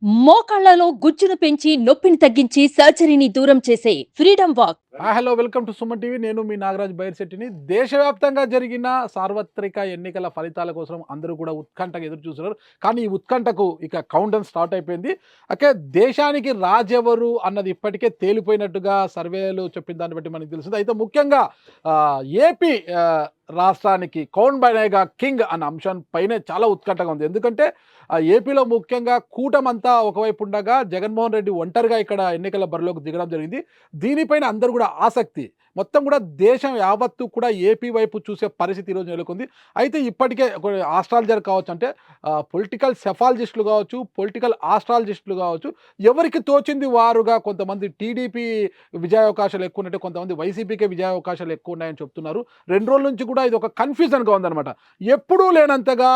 మోకాళ్లలో గుజ్జును పెంచి నొప్పిని తగ్గించి సర్జరీని దూరం చేసే freedom walk. Hello, welcome to Suman TV. నేను మీ నాగరాజ్ బైర్శెట్టిని. దేశవ్యాప్తంగా జరిగిన సార్వత్రిక ఎన్నికల ఫలితాల కోసం అందరూ కూడా ఉత్కంఠగా ఎదురు చూస్తున్నారు. కానీ ఈ ఉత్కంఠకు ఇక కౌంటౌన్ స్టార్ట్ అయిపోయింది. అయితే దేశానికి రాజెవరు అన్నది ఇప్పటికే తేలిపోయినట్టుగా సర్వేలు చెప్పిన దాన్ని బట్టి మనకు తెలుస్తుంది. అయితే ముఖ్యంగా ఏపీ రాష్ట్రానికి కౌన్ బనేగా కింగ్ అన్న అంశం పైనే చాలా ఉత్కంఠగా ఉంది. ఎందుకంటే ఏపీలో ముఖ్యంగా కూటమంతా ఒకవైపు ఉండగా జగన్మోహన్ రెడ్డి ఒంటరిగా ఇక్కడ ఎన్నికల బరిలోకి దిగడం జరిగింది. దీనిపైన అందరూ కూడా ఆసక్తి, మొత్తం కూడా దేశం యావత్తు కూడా ఏపీ వైపు చూసే పరిస్థితి ఈరోజు నెలకొంది. అయితే ఇప్పటికే ఆస్ట్రాలజర్ కావచ్చు, అంటే పొలిటికల్ సెఫాలజిస్టులు కావచ్చు, పొలిటికల్ ఆస్ట్రాలజిస్టులు కావచ్చు, ఎవరికి తోచింది వారుగా కొంతమంది టీడీపీ విజయావకాశాలు ఎక్కువ ఉన్నట్టు, కొంతమంది వైసీపీకే విజయావకాశాలు ఎక్కువ ఉన్నాయని చెప్తున్నారు. 2 రోజుల నుంచి కూడా ఇది ఒక కన్ఫ్యూజన్గా ఉందన్నమాట. ఎప్పుడూ లేనంతగా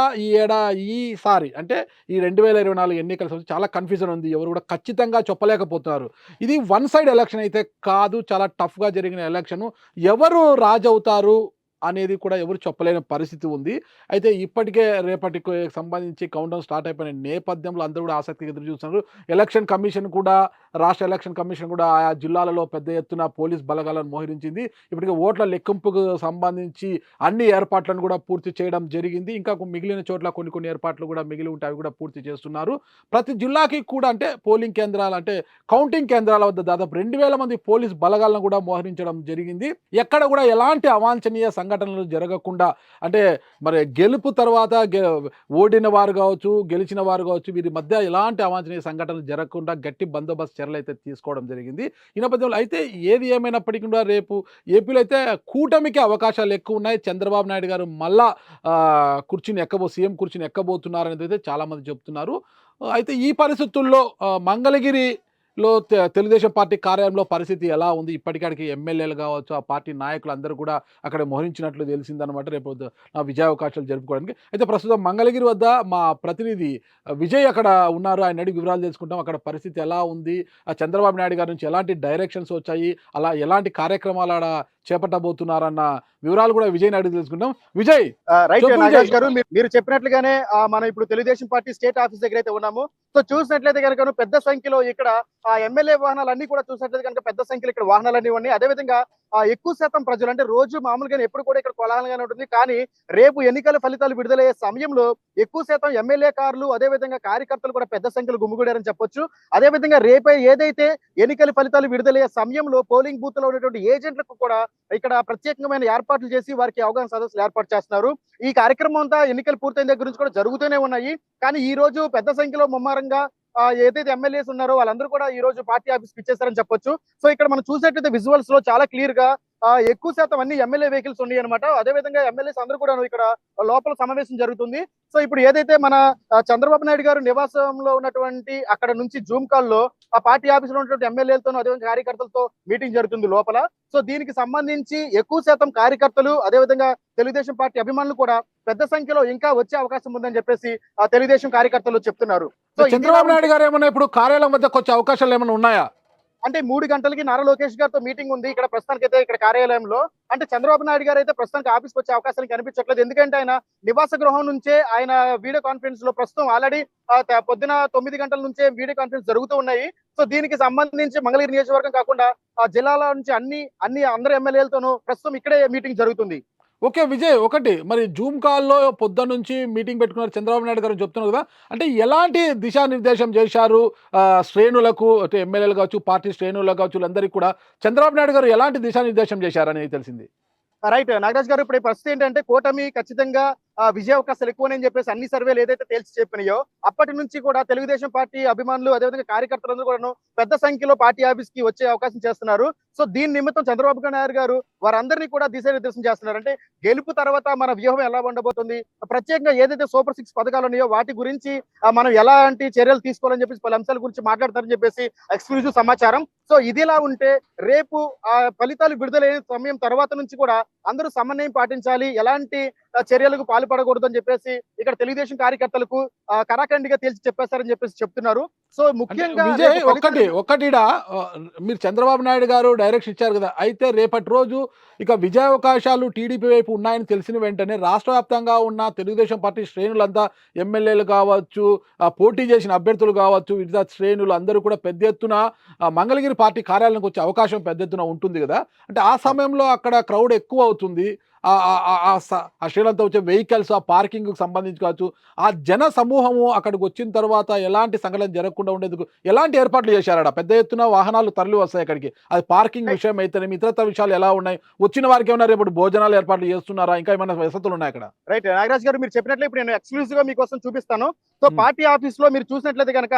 ఈసారి అంటే ఈ 2024 ఎన్నికల సంబంధించి చాలా కన్ఫ్యూజన్ ఉంది. ఎవరు కూడా ఖచ్చితంగా చెప్పలేకపోతున్నారు. ఇది వన్ సైడ్ ఎలక్షన్ అయితే కాదు, చాలా టఫ్గా జరిగిన ఎలక్షన్. ఎవరు రాజవుతారు అనేది కూడా ఎవరు చెప్పలేని పరిస్థితి ఉంది. అయితే ఇప్పటికే రేపటికి సంబంధించి కౌంటౌన్ స్టార్ట్ అయిపోయిన నేపథ్యంలో అందరూ కూడా ఆసక్తిగా ఎదురు చూస్తున్నారు. ఎలక్షన్ కమిషన్ కూడా, రాష్ట్ర ఎలక్షన్ కమిషన్ కూడా ఆయా జిల్లాలలో పెద్ద ఎత్తున పోలీస్ బలగాలను మోహరించింది. ఇప్పటికే ఓట్ల లెక్కింపుకు సంబంధించి అన్ని ఏర్పాట్లను కూడా పూర్తి చేయడం జరిగింది. ఇంకా మిగిలిన చోట్ల కొన్ని ఏర్పాట్లు కూడా మిగిలి ఉంటే అవి కూడా పూర్తి చేస్తున్నారు. ప్రతి జిల్లాకి కూడా అంటే పోలింగ్ కేంద్రాలు, అంటే కౌంటింగ్ కేంద్రాల వద్ద దాదాపు 2000 మంది పోలీస్ బలగాలను కూడా మోహరించడం జరిగింది. ఎక్కడ కూడా ఎలాంటి అవాంఛనీయ సంఘటనలు జరగకుండా, అంటే మరి గెలుపు తర్వాత ఓడిన వారు కావచ్చు, గెలిచిన వారు కావచ్చు, వీరి మధ్య ఎలాంటి అవాంఛనీయ సంఘటనలు జరగకుండా గట్టి బందోబస్తు చర్యలు అయితే తీసుకోవడం జరిగింది. ఈ నేపథ్యంలో అయితే ఏది ఏమైనప్పటికీ కూడా రేపు ఏపీలో అయితే కూటమికి అవకాశాలు ఎక్కువ ఉన్నాయి. చంద్రబాబు నాయుడు గారు మళ్ళా సీఎం కుర్చీని ఎక్కబోతున్నారనేది అయితే చాలామంది చెప్తున్నారు. అయితే ఈ పరిస్థితుల్లో మంగళగిరిలో తెలుగుదేశం పార్టీ కార్యాలయంలో పరిస్థితి ఎలా ఉంది? ఇప్పటికాడికి ఎమ్మెల్యేలు కావచ్చు, ఆ పార్టీ నాయకులు అందరూ కూడా అక్కడ మోహరించినట్లు తెలిసిందనమాట రేపు విజయావకాశాలు జరుపుకోవడానికి. అయితే ప్రస్తుతం మంగళగిరి వద్ద మా ప్రతినిధి విజయ్ అక్కడ ఉన్నారు. ఆయన అడిగి వివరాలు తెలుసుకుంటాం. అక్కడ పరిస్థితి ఎలా ఉంది, ఆ చంద్రబాబు నాయుడు గారి నుంచి ఎలాంటి డైరెక్షన్స్ వచ్చాయి, అలా ఎలాంటి కార్యక్రమాలు ఆడ చేపట్టబోతున్నారన్న వివరాలు కూడా విజయ్ అడిగి తెలుసుకుంటాం. విజయ్, రైట్ చెప్పు నాగరాజ్ విజయ్. గారు, మీరు చెప్పినట్లుగానే మనం ఇప్పుడు తెలుగుదేశం పార్టీ స్టేట్ ఆఫీస్ దగ్గర అయితే ఉన్నాము. సో చూసినట్లయితే కనుక పెద్ద సంఖ్యలో ఇక్కడ ఎమ్మెల్యే వాహనాలు అన్ని కూడా చూసినట్లయితే కనుక పెద్ద సంఖ్యలో ఇక్కడ వాహనాలన్నీ ఉన్నాయి. అదేవిధంగా ఎక్కువ శాతం ప్రజలు, అంటే రోజు మామూలుగానే ఎప్పుడు కూడా ఇక్కడ కోలాహలంగానే ఉంటుంది. కానీ రేపు ఎన్నికల ఫలితాలు విడుదలయ్యే సమయంలో ఎక్కువ శాతం ఎమ్మెల్యే కార్లు, అదేవిధంగా కార్యకర్తలు కూడా పెద్ద సంఖ్యలో గుమ్మిగూడారని చెప్పొచ్చు. అదేవిధంగా రేపే ఏదైతే ఎన్నికల ఫలితాలు విడుదలయ్యే సమయంలో పోలింగ్ బూత్ లో ఉన్నటువంటి ఏజెంట్లకు కూడా ఇక్కడ ప్రత్యేకమైన ఏర్పాట్లు చేసి వారికి అవగాహన సదస్సులు ఏర్పాటు చేస్తున్నారు. ఈ కార్యక్రమం అంతా ఎన్నికలు పూర్తయిన దగ్గర నుంచి కూడా జరుగుతూనే ఉన్నాయి. కానీ ఈ రోజు పెద్ద సంఖ్యలో ముమ్మరంగా ఏదైతే ఎమ్మెల్యేస్ ఉన్నారో వాళ్ళందరూ కూడా ఈ రోజు పార్టీ ఆఫీస్కి ఇచ్చేస్తారని చెప్పొచ్చు. సో ఇక్కడ మనం చూసినట్లయితే విజువల్స్ లో చాలా క్లియర్ గా ఎక్కువ శాతం అన్ని ఎమ్మెల్యే వెహికల్స్ ఉన్నాయి అనమాట. అదేవిధంగా ఎమ్మెల్యేస్ అందరూ కూడా ఇక్కడ లోపల సమావేశం జరుగుతుంది. సో ఇప్పుడు ఏదైతే మన చంద్రబాబు నాయుడు గారు నివాసంలో ఉన్నటువంటి అక్కడ నుంచి జూమ్ కాల్ లో ఆ పార్టీ ఆఫీస్ లో ఉన్నటువంటి ఎమ్మెల్యేలతో, అదేవిధంగా కార్యకర్తలతో మీటింగ్ జరుగుతుంది లోపల. సో దీనికి సంబంధించి ఎక్కువ శాతం కార్యకర్తలు, అదేవిధంగా తెలుగుదేశం పార్టీ అభిమానులు కూడా పెద్ద సంఖ్యలో ఇంకా వచ్చే అవకాశం ఉందని చెప్పేసి తెలుగుదేశం కార్యకర్తలు చెప్తున్నారు. సో చంద్రబాబు నాయుడు గారు ఏమన్నా ఇప్పుడు కార్యాలయం వద్దకు వచ్చే అవకాశాలు ఏమైనా ఉన్నాయా? అంటే 3 గంటలకి నారా లోకేష్ గారితో మీటింగ్ ఉంది ఇక్కడ ప్రస్తుతానికైతే ఇక్కడ కార్యాలయంలో. అంటే చంద్రబాబు నాయుడు గారు అయితే ప్రస్తుతానికి ఆఫీస్కి వచ్చే అవకాశాలు కనిపించట్లేదు. ఎందుకంటే ఆయన నివాస గృహం నుంచే ఆయన వీడియో కాన్ఫరెన్స్ లో ప్రస్తుతం ఆల్రెడీ పొద్దున 9 గంటల నుంచే వీడియో కాన్ఫరెన్స్ జరుగుతూ ఉన్నాయి. సో దీనికి సంబంధించి మంగళగిరి నియోజకవర్గం కాకుండా ఆ జిల్లాల నుంచి అందరు ఎమ్మెల్యేలతోనూ ప్రస్తుతం ఇక్కడే మీటింగ్ జరుగుతుంది. ఓకే విజయ్, ఒకటి మరి జూమ్ కాల్లో పొద్దున్న నుంచి మీటింగ్ పెట్టుకున్నారు చంద్రబాబు నాయుడు గారు చెప్తున్నారు కదా, అంటే ఎలాంటి దిశానిర్దేశం చేశారు శ్రేణులకు, అంటే ఎమ్మెల్యేలు కావచ్చు, పార్టీ శ్రేణులకు కావచ్చు, అందరికీ కూడా చంద్రబాబు నాయుడు గారు ఎలాంటి దిశానిర్దేశం చేశారనేది తెలిసింది? రైట్ నాగరాజ్ గారు, ఇప్పుడు పరిస్థితి ఏంటంటే కూటమి ఖచ్చితంగా విజయ అవకాశాలు ఎక్కువని చెప్పేసి అన్ని సర్వేలు ఏదైతే తేల్చి చెప్పినాయో అప్పటి నుంచి కూడా తెలుగుదేశం పార్టీ అభిమానులు, అదేవిధంగా కార్యకర్తలందరూ కూడా పెద్ద సంఖ్యలో పార్టీ ఆఫీస్ కి వచ్చే అవకాశం చేస్తున్నారు. సో దీని నిమిత్తం చంద్రబాబు నాయుడు గారు వారందరినీ కూడా దిశానిర్దేశం చేస్తున్నారు. అంటే గెలుపు తర్వాత మన వ్యూహం ఎలా ఉండబోతుంది, ప్రత్యేకంగా ఏదైతే సూపర్ 6 పథకాలు ఉన్నాయో వాటి గురించి మనం ఎలాంటి చర్యలు తీసుకోవాలని చెప్పేసి పలు అంశాల గురించి మాట్లాడతారని చెప్పేసి ఎక్స్క్లూజివ్ సమాచారం. సో ఇదిలా ఉంటే రేపు ఫలితాలు విడుదలైన సమయం తర్వాత నుంచి కూడా అందరూ సమన్వయం పాటించాలి, ఎలాంటి చర్యలకు పాల్పడకూడదు అని చెప్పేసి ఇక్కడ తెలుగుదేశం కార్యకర్తలకు కరాఖండిగా తేల్చి చెప్పేస్తారని చెప్పేసి చెప్తున్నారు. సో అంటే ముఖ్యంగా విజయ్ రేపు ఫలితాలు ఒకటిడ మీరు చంద్రబాబు నాయుడు గారు డైరెక్షన్ ఇచ్చారు కదా! అయితే రేపటి రోజు ఇక విజయావకాశాలు టీడీపీ వైపు ఉన్నాయని తెలిసిన వెంటనే రాష్ట్ర వ్యాప్తంగా ఉన్న తెలుగుదేశం పార్టీ శ్రేణులంతా ఎమ్మెల్యేలు కావచ్చు, పోటీ చేసిన అభ్యర్థులు కావచ్చు, వివిధ శ్రేణులు అందరూ కూడా పెద్ద ఎత్తున మంగళగిరి పార్టీ కార్యాలయానికి వచ్చే అవకాశం పెద్ద ఎత్తున ఉంటుంది కదా! అంటే ఆ సమయంలో అక్కడ క్రౌడ్ ఎక్కువ అవుతుంది. ఆ శ్రేణులతో వచ్చే వెహికల్స్, ఆ పార్కింగ్‌కి సంబంధించి కావచ్చు, ఆ జన సమూహము అక్కడికి వచ్చిన తర్వాత ఎలాంటి సంఘటన జరగకుండా ఉండేందుకు ఎలాంటి ఏర్పాట్లు చేశారాడ? పెద్ద ఎత్తున వాహనాలు తరలి వస్తాయి అక్కడికి. అది పార్కింగ్ విషయం అయితేనేమి, ఇతరత్ర విషయాలు ఎలా ఉన్నాయి? వచ్చిన వారికి ఏమైనా రేపటి భోజనాలు ఏర్పాట్లు చేస్తున్నారా? ఇంకా ఏమైనా వసతులు ఉన్నాయా అక్కడ? రైట్ నాగరాజ్ గారు మీరు చెప్పినట్లే ఇప్పుడు నేను ఎక్స్క్లూజివ్ గా మీకోసం చూపిస్తాను. సో హ్మ్. పార్టీ ఆఫీస్ లో మీరు చూసినట్లయితే కనుక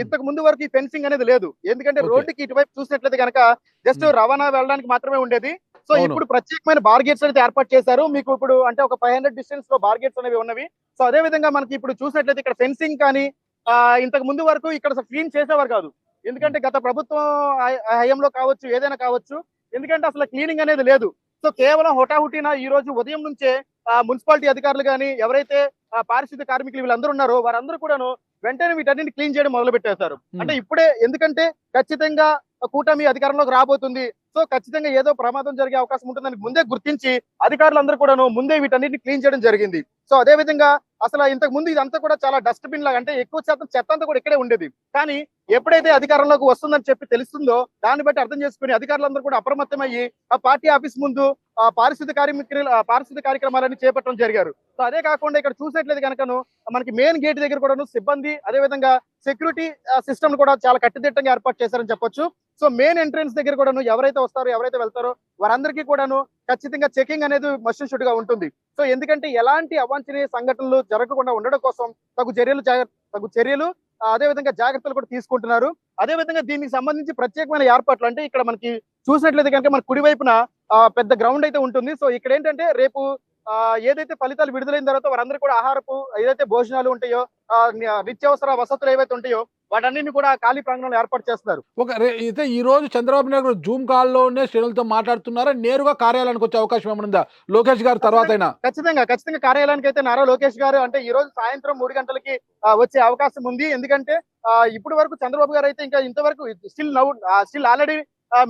ఇంతకు ముందు వరకు ఈ ఫెన్సింగ్ అనేది లేదు. ఎందుకంటే ఓకే. రోడ్డుకి ఇటువైపు చూసినట్లయితే కనుక జస్ట్ హ్మ్. రవాణా వెళ్ళడానికి మాత్రమే ఉండేది. సో అవును. ఇప్పుడు ప్రత్యేకమైన బార్ గేట్స్ అయితే ఏర్పాటు చేశారు. మీకు ఇప్పుడు అంటే ఒక 500 డిస్టెన్స్ లో బార్ గేట్స్ అనేవి ఉన్నవి. సో అదే విధంగా మనకి ఇప్పుడు చూసినట్లయితే ఇక్కడ ఫెన్సింగ్ కానీ ఇంతకు ముందు వరకు ఇక్కడ క్లీన్ చేసేవారు కాదు. ఎందుకంటే గత ప్రభుత్వం హయాంలో కావచ్చు, ఏదైనా కావచ్చు. ఎందుకంటే అసలు క్లీనింగ్ అనేది లేదు. సో కేవలం హుటాహుటిన ఈ రోజు ఉదయం నుంచే మున్సిపాలిటీ అధికారులు కానీ ఎవరైతే పారిశుద్ధ్య కార్మికులు వీళ్ళందరూ ఉన్నారో వారందరూ కూడాను వెంటనే వీటన్నిటిని క్లీన్ చేయడం మొదలు పెట్టేశారు. అంటే హ్మ్. ఇప్పుడే ఎందుకంటే ఖచ్చితంగా కూటమి అధికారంలోకి రాబోతుంది. సో ఖచ్చితంగా ఏదో ప్రమాదం జరిగే అవకాశం ఉంటుందని ముందే గుర్తించి అధికారులందరూ కూడాను ముందే వీటన్నిటిని క్లీన్ చేయడం జరిగింది. సో అదే విధంగా అసలు ఇంతకు ముందు ఇదంతా కూడా చాలా డస్ట్‌బిన్ లాగా అంటే ఎక్కువ శాతం చెత్త అంతా కూడా ఇక్కడే ఉండేది. కానీ ఎప్పుడైతే అధికారంలోకి వస్తుందని చెప్పి తెలుస్తుందో దాన్ని బట్టి అర్థం చేసుకుని అధికారులందరూ కూడా అప్రమత్తమయ్యి ఆ పార్టీ ఆఫీస్ ముందు పారిశుద్ధ్య కార్యక్రమాలన్నీ చేపట్టడం జరిగారు. సో అదే కాకుండా ఇక్కడ చూసినట్లయితే కనుకను మనకి మెయిన్ గేట్ దగ్గర కూడాను సిబ్బంది అదే విధంగా సెక్యూరిటీ సిస్టమ్ కూడా చాలా కట్టుదిట్టంగా ఏర్పాటు చేశారని చెప్పొచ్చు. సో మెయిన్ ఎంట్రన్స్ దగ్గర కూడాను ఎవరైతే వస్తారో ఎవరైతే వెళ్తారో వారందరికీ కూడాను ఖచ్చితంగా చెకింగ్ అనేది మస్ట్ అండ్ షుడ్ గా ఉంటుంది. సో ఎందుకంటే ఎలాంటి అవాంఛనీయ సంఘటనలు జరగకుండా ఉండడం కోసం తగు చర్యలు అదే విధంగా జాగ్రత్తలు కూడా తీసుకుంటున్నారు. అదే విధంగా దీనికి సంబంధించి ప్రత్యేకమైన ఏర్పాట్లు అంటే ఇక్కడ మనకి చూసినట్లయితే కనుక మన కుడివైపున పెద్ద గ్రౌండ్ అయితే ఉంటుంది. సో ఇక్కడ ఏంటంటే రేపు ఏదైతే ఫలితాలు విడుదలైన తర్వాత వారందరూ కూడా ఆహారపు ఏదైతే భోజనాలు ఉంటాయో నిత్యావసర వసతులు ఏవైతే ఉంటాయో వాటన్నిటిని కూడా ఖాళీ ప్రాంగణంలో ఏర్పాటు చేస్తున్నారు. అయితే ఈ రోజు చంద్రబాబు నాయుడు గారు జూమ్ కాల్‌లోనే శ్రేణులతో మాట్లాడుతున్నారా? నేరుగా కార్యాలయానికి వచ్చే అవకాశం ఏమైనా ఉందా? లోకేష్ గారు తర్వాతైనా? ఖచ్చితంగా కార్యాలయానికి అయితే నారా లోకేష్ గారు అంటే ఈ రోజు సాయంత్రం 3 గంటలకి వచ్చే అవకాశం ఉంది. ఎందుకంటే ఇప్పటి వరకు చంద్రబాబు గారు అయితే ఇంకా ఇంతవరకు స్టిల్ ఆల్రెడీ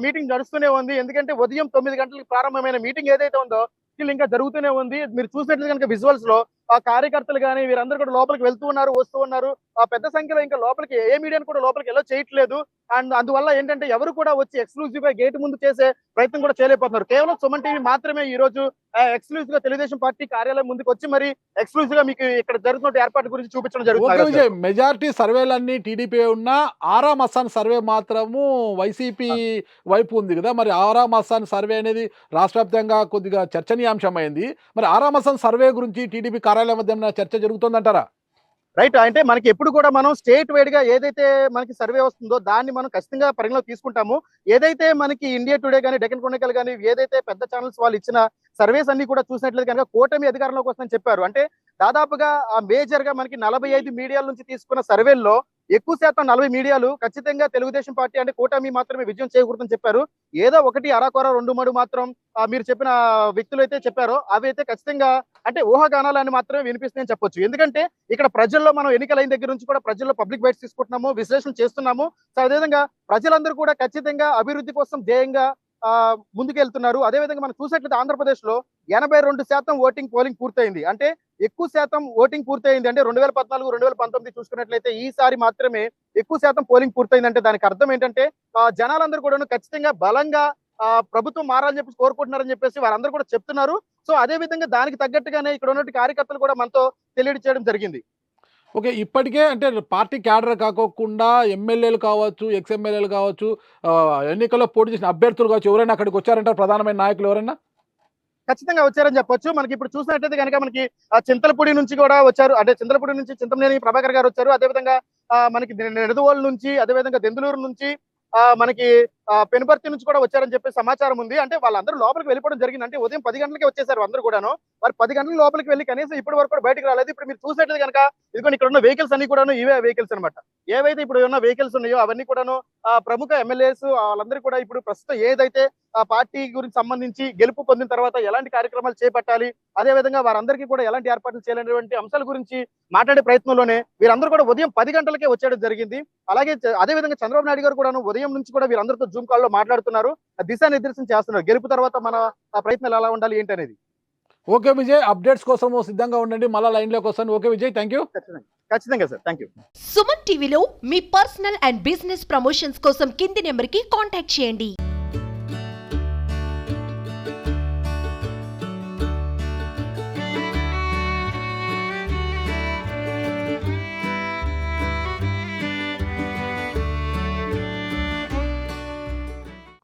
మీటింగ్ నడుస్తూనే ఉంది. ఎందుకంటే ఉదయం 9 గంటలకు ప్రారంభమైన మీటింగ్ ఏదైతే ఉందో స్టిల్ ఇంకా జరుగుతూనే ఉంది. మీరు చూసినట్లయితే కనుక విజువల్స్ లో కార్యకర్తలు కానీ వీరందరూ కూడా లోపలికి వెళ్తూ ఉన్నారు, వస్తూ ఉన్నారు. పెద్ద సంఖ్యలో ఇంకా లోపలికి ఏ మీడియాను కూడా లోపలికి ఎలా చేయట్లేదు. అండ్ అందువల్ల ఏంటంటే ఎవరు కూడా వచ్చి ఎక్స్క్లూజివ్ గా గేట్ ముందు చేసే ప్రయత్నం కూడా చేయలేకపోతున్నారు. కేవలం సుమన్ టీవీ మాత్రమే ఈ రోజు ఎక్స్క్లూజివ్ గా తెలుగుదేశం పార్టీ కార్యాలయం ముందుకు వచ్చి మరి ఎక్స్క్లూజివ్ గా మీకు ఇక్కడ జరుగుతున్న ఏర్పాటు గురించి చూపించడం ఓకే జరుగుతుంది. విజయ్. మెజారిటీ సర్వేలన్నీ టీడీపీ ఉన్నా ఆరా మస్తాన్ సర్వే మాత్రము వైసీపీ వైపు ఉంది కదా! మరి ఆరా మస్తాన్ సర్వే అనేది రాష్ట్ర వ్యాప్తంగా కొద్దిగా చర్చనీయాంశమైంది. మరి ఆరా మస్తాన్ సర్వే గురించి టీడీపీ కార్యాలయం మధ్య ఏమైనా చర్చ జరుగుతుందంటారా? రైట్ అంటే మనకి ఎప్పుడు కూడా మనం స్టేట్ వైడ్ గా ఏదైతే మనకి సర్వే వస్తుందో దాన్ని మనం ఖచ్చితంగా పరిగణలోకి తీసుకుంటాము. ఏదైతే మనకి ఇండియా టుడే కానీ డెక్కన్ క్రానికల్ కానీ ఏదైతే పెద్ద ఛానల్స్ వాళ్ళు ఇచ్చిన సర్వేస్ అన్ని కూడా చూసినట్లయితే కనుక కూటమి అధికారంలోకి వస్తుందని చెప్పారు. అంటే దాదాపుగా మేజర్ గా మనకి 45 మీడియాల నుంచి తీసుకున్న సర్వేల్లో ఎక్కువ శాతం 40 మీడియాలు ఖచ్చితంగా తెలుగుదేశం పార్టీ అంటే కూటమి మాత్రమే విజయం చేకూరుతుందని చెప్పారు. ఏదో ఒకటి అరాకొర 2-3 మాత్రం మీరు చెప్పిన వ్యక్తులు అయితే చెప్పారో అవి అయితే ఖచ్చితంగా అంటే ఊహాగానాలని మాత్రమే వినిపిస్తాయని చెప్పొచ్చు. ఎందుకంటే ఇక్కడ ప్రజల్లో మనం ఎన్నికలైన దగ్గర నుంచి కూడా ప్రజల్లో పబ్లిక్ బైట్స్ తీసుకుంటున్నాము, విశ్లేషణ చేస్తున్నాము. సో అదేవిధంగా ప్రజలందరూ కూడా ఖచ్చితంగా అభివృద్ధి కోసం ధ్యేయంగా ముందుకెళ్తున్నారు. అదేవిధంగా మనం చూసినట్లయితే ఆంధ్రప్రదేశ్ లో 82% పోలింగ్ పూర్తయింది. అంటే ఎక్కువ శాతం ఓటింగ్ పూర్తయింది. అంటే 2014, 2019 చూసుకున్నట్లయితే ఈసారి మాత్రమే ఎక్కువ శాతం పోలింగ్ పూర్తయింది. అంటే దానికి అర్థం ఏంటంటే జనాలందరూ కూడా ఖచ్చితంగా బలంగా ప్రభుత్వం మారాలని చెప్పి కోరుకుంటున్నారని చెప్పేసి వారందరూ కూడా చెప్తున్నారు. సో అదే విధంగా దానికి తగ్గట్టుగానే ఇక్కడ ఉన్నటువంటి కార్యకర్తలు కూడా మనతో తెలియజేయడం జరిగింది. ఓకే. ఇప్పటికే అంటే పార్టీ క్యాడర్ కాకోకుండా ఎమ్మెల్యేలు కావచ్చు, ఎక్స్ ఎమ్మెల్యేలు కావచ్చు, ఎన్నికల్లో పోటీ చేసిన అభ్యర్థులు కావచ్చు, ఎవరైనా అక్కడికి వచ్చారంటారా? ప్రధానమైన నాయకులు ఎవరైనా? ఖచ్చితంగా వచ్చారని చెప్పొచ్చు. మనకి ఇప్పుడు చూసినట్లయితే కనుక మనకి చింతలపూడి నుంచి కూడా వచ్చారు. అంటే చింతలపూడి నుంచి చింతమనేని ప్రభాకర్ గారు వచ్చారు. అదేవిధంగా మనకి నిడదవోలు నుంచి, అదేవిధంగా దెందులూరు నుంచి మనకి పెనుబర్తి నుంచి కూడా వచ్చారని చెప్పి సమాచారం ఉంది. అంటే వాళ్ళందరూ లోపలికి వెళ్ళిపోవడం జరిగింది. అంటే ఉదయం 10 గంటలకే వచ్చేసారు అందరూ కూడాను. మరి 10 గంటల లోపలికి వెళ్ళి కనీసం ఇప్పటి వరకు కూడా బయటకు రాలేదు. ఇప్పుడు మీరు చూసినట్లయితే కనుక ఇదిగోండి ఇక్కడ ఉన్న వెహికల్స్ అన్ని కూడాను ఇవే వెహికల్స్ అన్నమాట. ఏవైతే ఇప్పుడు ఉన్న వెహికల్స్ ఉన్నాయో అవన్నీ కూడాను ప్రముఖ ఎమ్మెల్యేస్ వాళ్ళందరూ కూడా ఇప్పుడు ప్రస్తుతం ఏదైతే ఆ పార్టీ గురించి సంబంధించి గెలుపు పొందిన తర్వాత ఎలాంటి కార్యక్రమాలు చేపట్టాలి, అదే విధంగా వారందరికీ కూడా ఎలాంటి ఏర్పాట్లు చేయాలనేటువంటి అంశాల గురించి మాట్లాడే ప్రయత్నంలోనే వీరందరూ కూడా ఉదయం 10 గంటలకే వచ్చేయడం జరిగింది. అలాగే అదే విధంగా చంద్రబాబు నాయుడు గారు కూడాను ఉదయం నుంచి కూడా వీరందరితో జూమ్ కాల్ లో మాట్లాడుతున్నారు, దిశానిర్దేశం చేస్తున్నారు. గెలుపు తర్వాత మన ప్రయత్నాలు ఎలా ఉండాలి ఏంటి అనేది. ఓకే విజయ్, అప్డేట్స్ కోసం సిద్ధంగా ఉండండి, మళ్ళీ లైన్లోకి వస్తాను. Okay Vijay, thank you. ఖచ్చితంగా సార్, థ్యాంక్ యూ. సుమన్ టీవీలో మీ పర్సనల్ అండ్ బిజినెస్ ప్రమోషన్స్ కోసం కింది నెంబర్కి కాంటాక్ట్ చేయండి.